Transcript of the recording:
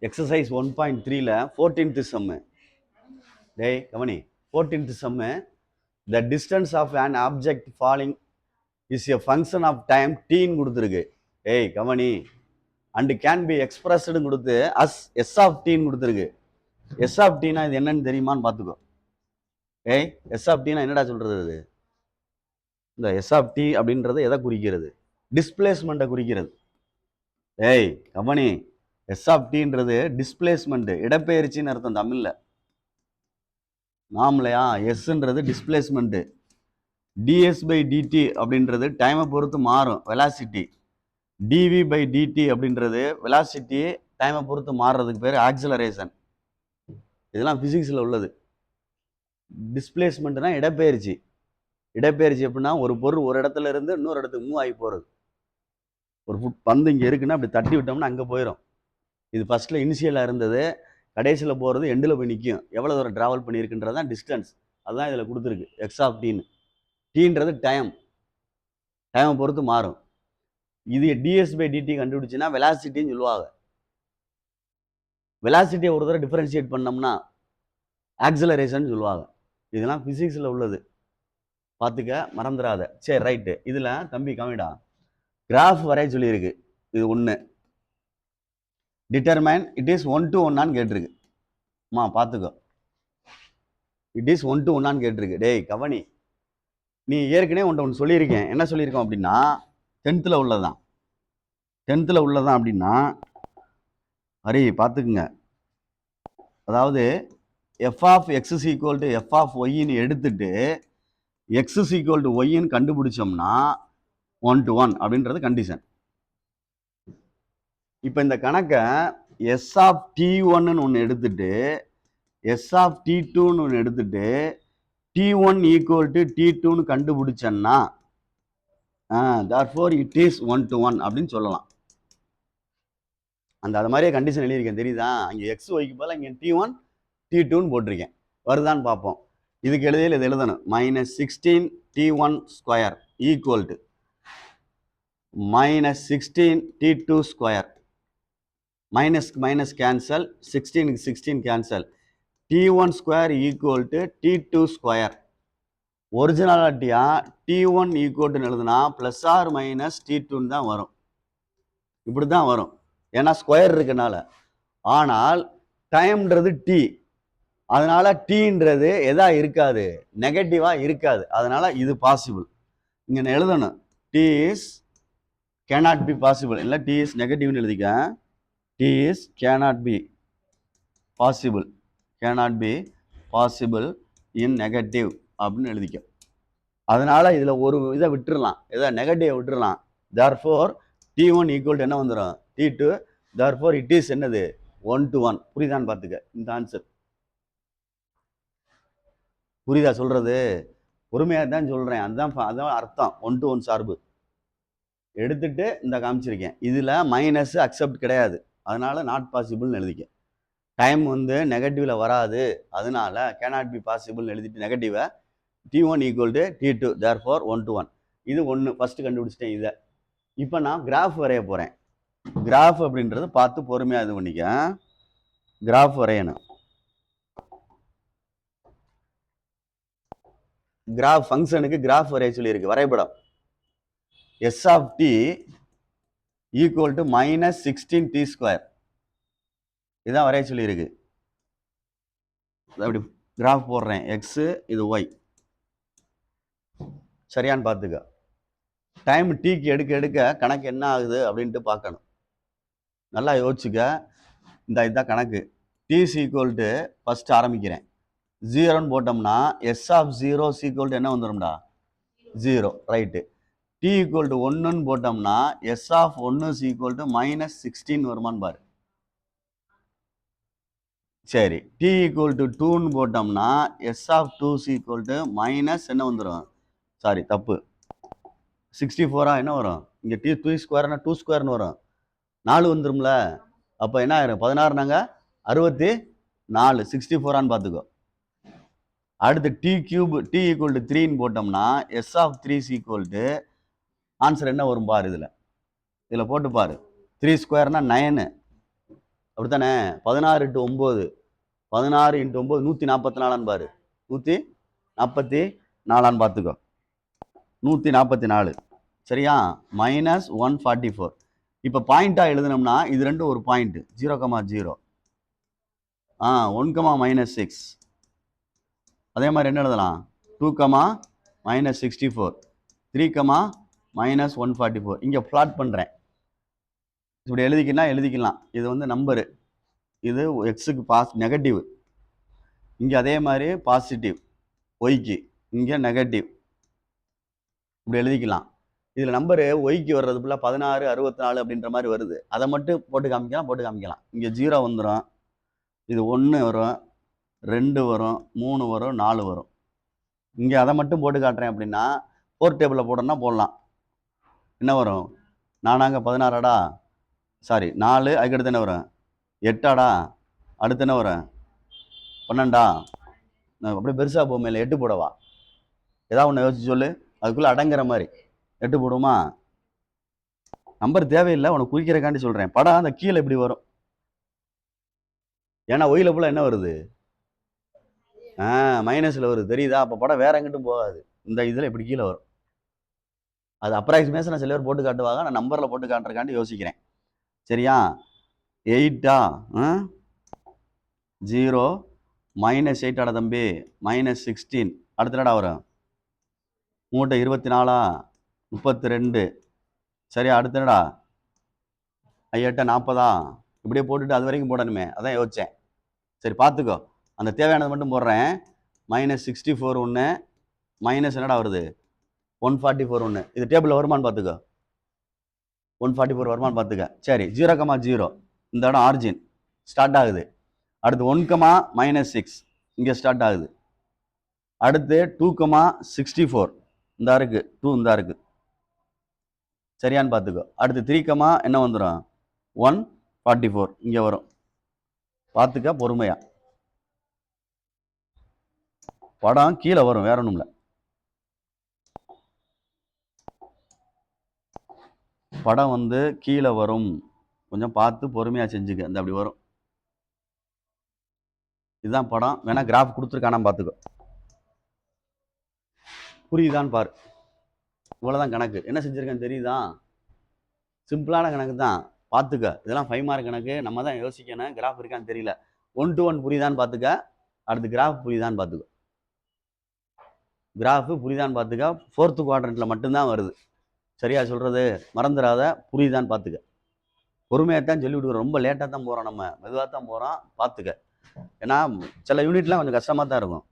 Exercise 1.3ல 14th சம்மு. டேய் கவனி, 14th Jammu. The distance of an object falling is a function of time tன்னு கொடுத்துருக்கு. ஏய் கவனி, and can be expressed கொடுத்து as s of tன்னு கொடுத்துருக்கு. s of tனா இது என்னன்னு தெரியுமான்னு பார்த்துக்கோ. ஏய் s of tனா என்னடா சொல்றது? அது இந்த s of t அப்படின்றது எதை குறிக்கிறது? டிஸ்பிளேஸ்மெண்ட்டை குறிக்கிறது. ஏய் கவனி, s of tன்றது டிஸ்பிளேஸ்மெண்ட், இடப்பெயர்ச்சின்னு அர்த்தம் தமிழ்ல. நாமலையா எஸ்ன்றது டிஸ்பிளேஸ்மெண்ட், டிஎஸ் பை டிடி அப்படின்றது டைமை பொறுத்து மாறும் வெலாசிட்டி, டிவி பை டிடி அப்படின்றது வெலாசிட்டி டைமை பொறுத்து மாறுறதுக்கு பேர் ஆக்சிலரேஷன். இதெல்லாம் பிசிக்ஸில் உள்ளது. டிஸ்பிளேஸ்மெண்ட்னா இடப்பெயர்ச்சி. இடப்பெயர்ச்சி எப்படின்னா ஒரு பொருள் ஒரு இடத்துல இருந்து இன்னொரு இடத்துக்கு மூவ் ஆகி போகிறது. ஒரு பந்து இங்கே இருக்குன்னா அப்படி தட்டி விட்டோம்னா அங்கே போயிடும். இது ஃபர்ஸ்ட்ல இனிஷியலாக இருந்தது, கடைசியில் போகிறது எண்டில் போய் நிற்கும். எவ்வளோ தூரம் ட்ராவல் பண்ணியிருக்குன்றது தான் டிஸ்டன்ஸ். அதுதான் இதில் கொடுத்துருக்கு எக்ஸ் ஆஃப் டீன்னு. டீன்றது டைமை பொறுத்து மாறும். இது டிஎஸ் பை டிடி கண்டுபிடிச்சுன்னா வெலாசிட்டின்னு சொல்லுவாங்க. வெலாசிட்டியை ஒரு தடவை டிஃபரன்ஷியேட் பண்ணோம்னா ஆக்சிலரேஷன் சொல்லுவாங்க. இதெல்லாம் ஃபிசிக்ஸில் உள்ளது, பார்த்துக்க மறந்துடாத. சரி ரைட்டு. இதில் தம்பி கவிடா கிராஃப் வரைய சொல்லியிருக்கு. இது ஒன்று. டிட்டர்மைன் இட் இஸ் 1 to 1 கேட்டிருக்கு. பார்த்துக்கோ, இட் இஸ் 1 to 1 கேட்டிருக்கு. டேய் கவனி, நீ ஏற்கனவே ஒன்று சொல்லியிருக்கேன். என்ன சொல்லியிருக்கோம் அப்படின்னா 10th உள்ளதான். 10th உள்ளதான் அப்படின்னா ஹரி பார்த்துக்குங்க. அதாவது F of X is equal to F of ஒய்ன்னு எடுத்துட்டு எக்ஸ் இஸ் ஈக்குவல் டு ஒய்ன்னு கண்டுபிடிச்சோம்னா 1 to 1 அப்படின்றது கண்டிஷன். இப்போ இந்த கணக்கை எஸ் ஆஃப் டி ஒன்னு ஒன்று எடுத்துட்டு எஸ் ஆஃப் டி டூன்னு ஒன்று எடுத்துட்டு T1 ஈக்குவல் டு T2ன்னு கண்டுபிடிச்சேன்னா therefore it is 1 to 1 அப்படின்னு சொல்லலாம். அது மாதிரியே கண்டிஷன் எழுதியிருக்கேன் தெரியுதா? அங்கே எக்ஸ் ஒய்க்கு போல இங்கே T1 T2ன்னு போட்டிருக்கேன். வருதான்னு பார்ப்போம். இதுக்கு எழுதியில் இது எழுதணும். -16 T1 square equal to -16 T2 square. Minus cancel, 16க்கு 16 cancel. T1 square equal to T2 square. ஒரிஜினாலிட்டியா T1 ஈக்குவல் எழுதுனா பிளஸ் ஆர் மைனஸ் T2 தான் வரும். இப்படி தான் வரும், ஏன்னா ஸ்கொயர் இருக்கனால. ஆனால் டைம்ன்றது T, அதனால Tன்றது எதா இருக்காது, நெகட்டிவா இருக்காது. அதனால இது பாசிபிள். இங்க எழுதணும் T is cannot be possible. இல்லை T is நெகட்டிவ்னு எழுதிக்க. T is cannot be possible in negative அப்படின்னு எழுதிக்க. அதனால இதுல ஒரு இதை விட்டுறலாம், எதை நெகட்டிவ் விட்டுறலாம். therefore T1 ஈக்குவல் என்ன வந்துடும் T2. therefore it is என்னது 1 to 1. புரியுதான்னு பார்த்துக்க. இந்த ஆன்சர் புரியுதா சொல்றது? பொறுமையாக தான் சொல்றேன். அதான் அர்த்தம். 1 to 1 சார்பு எடுத்துட்டு இந்த காமிச்சிருக்கேன். இதுல மைனஸ் அக்செப்ட் கிடையாது, அதனால நாட் பாசிபிள்னு எழுதிக்க. டைம் நெகட்டிவ்ல வராது, அதனால கேனாட் பி பாசிபிள் எழுதிட்டு நெகட்டிவை T1 equal to T2 therefore 1 to 1. இது ஒன்று ஃபர்ஸ்ட் கண்டுபிடிச்சிட்டேன். இதை இப்போ நான் கிராஃப் வரைய போறேன். கிராஃப் அப்படின்றது பார்த்து பொறுமையாக இது பண்ணிக்க. கிராஃப் வரையணும். கிராஃப் ஃபங்க்ஷனுக்கு கிராஃப் வரைய சொல்லியிருக்கு. வரைபடம் S of T equal to -16 T square. இதான் வரைய சொல்லியிருக்கு. அப்படி கிராஃப் போடுறேன். எக்ஸு, இது ஒய். சரியான்னு பார்த்துக்க. டைம் டீக்கு எடுக்க எடுக்க கணக்கு என்ன ஆகுது அப்படின்ட்டு பார்க்கணும். நல்லா யோசிச்சுக்க. இதுதான் கணக்கு. T ஈக்குவல் டு ஃபர்ஸ்ட் ஆரம்பிக்கிறேன். 0ன்னு போட்டோம்னா எஸ் ஆஃப் 0 ஈக்குவல் டு என்ன வந்துடும்டா 0. ரைட்டு. T ஈக்குவல் டு 1ன்னு போட்டோம்னா எஸ் ஆஃப் 1 ஈக்குவல் டு -16 வருமானு பாரு. சரி. T ஈக்குவல் டு 2ன்னு போட்டோம்னா S of 2 equal to minus என்ன வந்துடும், சாரி தப்பு, 64 என்ன வரும்? இங்கே T2 ஸ்கொயர்னா 2 ஸ்கொயர்னு வரும். 4 வந்துரும்ல. அப்போ என்ன ஆயிரும்? 16 நாங்கள் 64. 64 பார்த்துக்கோ. அடுத்து T cube T equal to 3ன்னு போட்டோம்னா S of 3 equal to answer என்ன வரும் பாரு. இதில் போட்டு பாரு. 3 ஸ்கொயர்னா 9, அப்படித்தானே? 16 × 9, 16 × 9 144 பாரு, 144 பார்த்துக்கோ, 144 சரியா, -144. இப்போ பாயிண்டா எழுதுனோம்னா இது ரெண்டும் ஒரு பாயிண்ட் 0,0 1,-6. அதே மாதிரி என்ன எழுதலாம் 2,-64, 3,-144. இங்கே பிளாட் பண்ணுறேன், இப்படி எழுதிக்கலாம். இது வந்து நம்பரு, இது எக்ஸுக்கு நெகட்டிவ், இங்கே அதே மாதிரி பாசிட்டிவ், ஒய்க்கு இங்கே நெகட்டிவ், இப்படி எழுதிக்கலாம். இதில் நம்பரு ஒய்க்கு வர்றது ஃபுல்லாக 16, 64 அப்படின்ற மாதிரி வருது. அதை மட்டும் போட்டு காமிக்கலாம். இங்கே 0 வந்துடும், இது 1 வரும், 2 வரும், 3 வரும், 4 வரும். இங்கே அதை மட்டும் போட்டு காட்டுறேன் அப்படின்னா 4 டேபிளில் போடணும்னா போடலாம். என்ன வரும், 4 16ஆடா, சாரி 4, அதுக்கடுத்து என்ன வரும் 8ஆடா, அடுத்து என்ன வரும் 12ஆ, அப்படியே பெருசாக போகுமே, இல்லை 8 போடவா, ஏதாவது ஒன்று யோசிச்சு சொல்லு, அதுக்குள்ளே அடங்குற மாதிரி 8 போடுமா? நம்பர் தேவையில்லை, உனக்கு குறிக்கிறக்காண்டி சொல்கிறேன். படம் அந்த கீழே இப்படி வரும், ஏன்னா ஒயில ஃபுல்லாக என்ன வருது, மைனஸில் வருது, தெரியுதா? அப்போ படம் வேற எங்கிட்டும் போகாது, இந்த இதில் இப்படி கீழே வரும். அது அப்ராக்சிமேஷனை சில பேர் போட்டு காட்டுவாங்க, நான் நம்பரில் போட்டு காட்டுறக்காண்டி யோசிக்கிறேன். சரியா, 8ஆ, 0, -8ஆடா தம்பி, -16, அடுத்த என்னடா வரும் 3 24, 32. சரியா, அடுத்து என்னடா 8 40, இப்படியே போட்டுட்டு அது வரைக்கும் போடணுமே, அதான் யோசித்தேன். சரி பார்த்துக்கோ, அந்த தேவையானது மட்டும் போடுறேன். -64 ஒன்று, மைனஸ் என்னடா வருது 144 ஒன்று. இது டேபிளில் வருமானு பார்த்துக்கோ, 144 வருமானு பார்த்துக்க. சரி, 0,0 இந்த இடம் ஆரிஜின் ஸ்டார்ட் ஆகுது. அடுத்து 1,-6 இங்கே ஸ்டார்ட் ஆகுது. அடுத்து 2,64 இந்த இருக்கு, 2 இந்த இருக்கு, சரியான்னு பார்த்துக்கோ. அடுத்து 3, என்ன வந்துடும் 144 இங்கே வரும், பார்த்துக்க பொறுமையா. படம் கீழே வரும், வேற ஒன்றும் இல்லை. படம் வந்து கீழே வரும், கொஞ்சம் பார்த்து பொறுமையா செஞ்சுக்க. இந்த அப்படி வரும், இதுதான் படம். வேணா கிராஃப் கொடுத்துருக்கானா பார்த்துக்கோ, புரியுதான்னு பாரு. இவ்வளோதான் கணக்கு. என்ன செஞ்சுருக்கேன்னு தெரியுதா? சிம்பிளான கணக்கு தான், பார்த்துக்க. இதெல்லாம் 5 மார்க் கணக்கு, நம்ம தான் யோசிக்கணும். கிராஃப் இருக்கான்னு தெரியல, 1 to 1 புரியுதான்னு பார்த்துக்க. அடுத்து கிராஃப் புரியுதான்னு பார்த்துக்கோ, கிராஃபு புரியுதான்னு பார்த்துக்க. 4th குவாட்ரண்ட்டில் மட்டும்தான் வருது, சரியா சொல்கிறது, மறந்துடாத. புரியுதான்னு பார்த்துக்க. பொறுமையாக தான் சொல்லி விடுவோம், ரொம்ப லேட்டாக தான் போகிறோம், நம்ம மெதுவாக தான் போகிறோம், பார்த்துக்க. ஏன்னா சில யூனிட்லாம் கொஞ்சம் கஷ்டமாக தான் இருக்கும்.